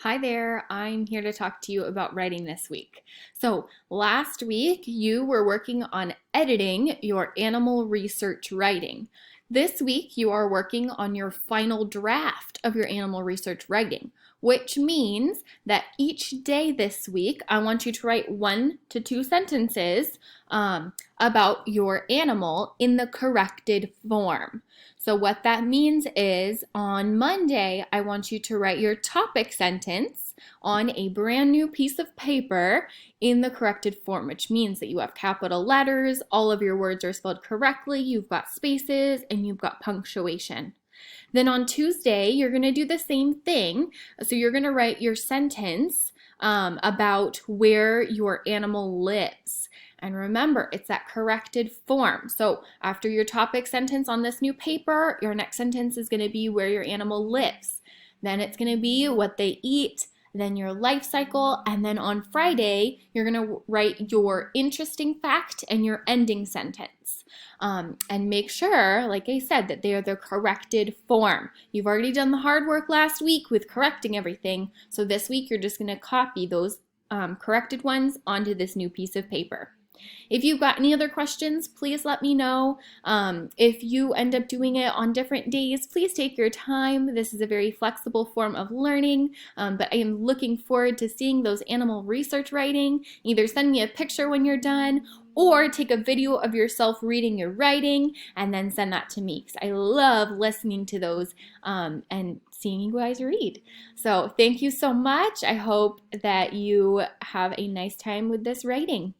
Hi there, I'm here to talk to you about writing this week. So, last week you were working on editing your animal research writing. This week you are working on your final draft of your animal research writing, which means that each day this week I want you to write 1 to 2 sentences about your animal in the corrected form. So, what that means is on Monday, I want you to write your topic sentence on a brand new piece of paper in the corrected form, which means that you have capital letters, all of your words are spelled correctly, you've got spaces, and you've got punctuation. Then on Tuesday, you're going to do the same thing. So, you're going to write your sentence about where your animal lives. And remember, it's that corrected form. So after your topic sentence on this new paper, your next sentence is going to be where your animal lives. Then it's going to be what they eat, then your life cycle, and then on Friday, you're going to write your interesting fact and your ending sentence. And make sure, like I said, that they are the corrected form. You've already done the hard work last week with correcting everything, so this week you're just going to copy those corrected ones onto this new piece of paper. If you've got any other questions, please let me know. If you end up doing it on different days, please take your time. This is a very flexible form of learning, but I am looking forward to seeing those animal research writing. Either send me a picture when you're done or take a video of yourself reading your writing and then send that to me because I love listening to those and seeing you guys read. So thank you so much. I hope that you have a nice time with this writing.